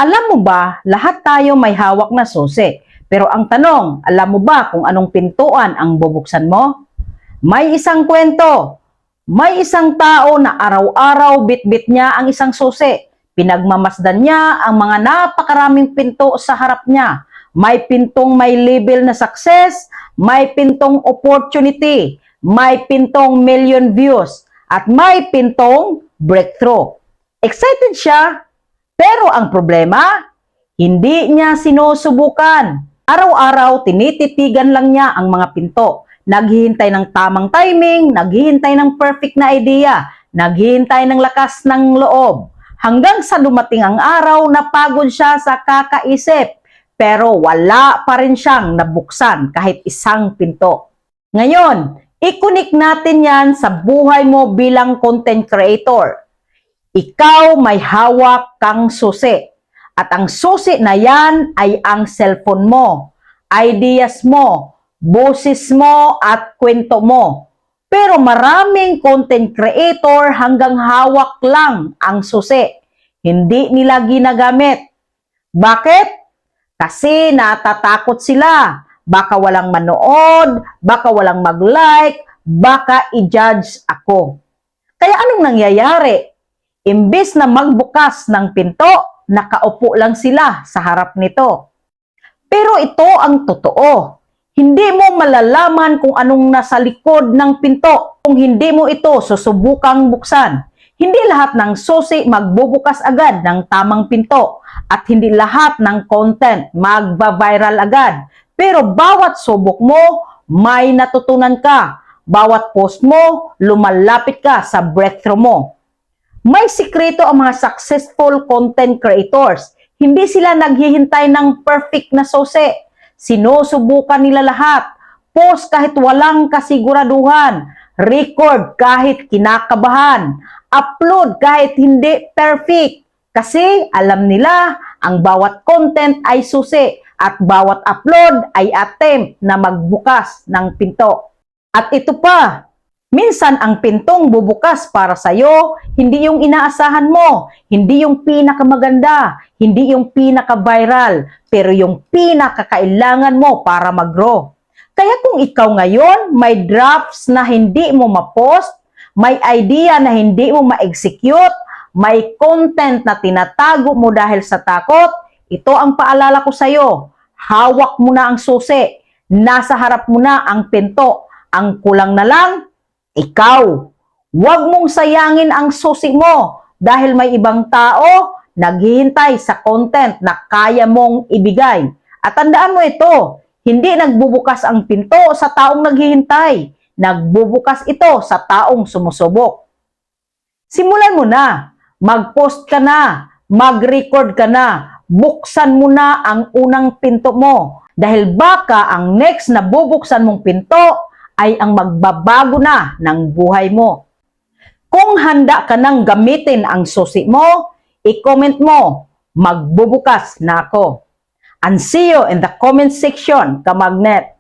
Alam mo ba, lahat tayo may hawak na susi. Pero ang tanong, alam mo ba kung anong pintuan ang bubuksan mo? May isang kwento. May isang tao na araw-araw bitbit niya ang isang susi. Pinagmamasdan niya ang mga napakaraming pinto sa harap niya. May pintong may label na success, may pintong opportunity, may pintong million views, at may pintong breakthrough. Excited siya, pero ang problema, hindi niya sinusubukan. Araw-araw, tinititigan lang niya ang mga pinto. Naghihintay ng tamang timing, naghihintay ng perfect na idea, naghihintay ng lakas ng loob. Hanggang sa dumating ang araw na pagod siya sa kakaisip, pero wala pa rin siyang nabuksan kahit isang pinto. Ngayon, i-connect natin yan sa buhay mo bilang content creator. Ikaw may hawak kang susi. At ang susi na yan ay ang cellphone mo, ideas mo, boses mo at kwento mo. Pero maraming content creator hanggang hawak lang ang susi. Hindi nila ginagamit. Bakit? Kasi natatakot sila. Baka walang manood, baka walang mag-like, baka i-judge ako. Kaya anong nangyayari? Imbis na magbukas ng pinto, nakaupo lang sila sa harap nito. Pero ito ang totoo. Hindi mo malalaman kung anong nasa likod ng pinto kung hindi mo ito susubukang buksan. Hindi lahat ng susi magbubukas agad ng tamang pinto at hindi lahat ng content magba-viral agad. Pero bawat subok mo, may natutunan ka. Bawat post mo, lumalapit ka sa breakthrough mo. May sikreto ang mga successful content creators. Hindi sila naghihintay ng perfect na susi. Sinusubukan nila lahat. Post kahit walang kasiguraduhan. Record kahit kinakabahan. Upload kahit hindi perfect. Kasi alam nila ang bawat content ay susi at bawat upload ay attempt na magbukas ng pinto. At ito pa, minsan ang pintong bubukas para sa'yo, hindi yung inaasahan mo, hindi yung pinakamaganda, hindi yung pinaka-viral, pero yung pinakakailangan mo para mag-grow. Kaya kung ikaw ngayon, may drafts na hindi mo ma-post, may idea na hindi mo ma-execute, may content na tinatago mo dahil sa takot, ito ang paalala ko sa'yo. Hawak mo na ang susi, nasa harap mo na ang pinto, ang kulang na lang, ikaw. Huwag mong sayangin ang susi mo dahil may ibang tao naghihintay sa content na kaya mong ibigay. At tandaan mo ito, hindi nagbubukas ang pinto sa taong naghihintay. Nagbubukas ito sa taong sumusubok. Simulan mo na. Mag-post ka na. Mag-record ka na. Buksan mo na ang unang pinto mo. Dahil baka ang next na bubuksan mong pinto ay ang magbabago na ng buhay mo. Kung handa ka nang gamitin ang susi mo, i-comment mo, magbubukas na ako. And see you in the comment section, kamagnet.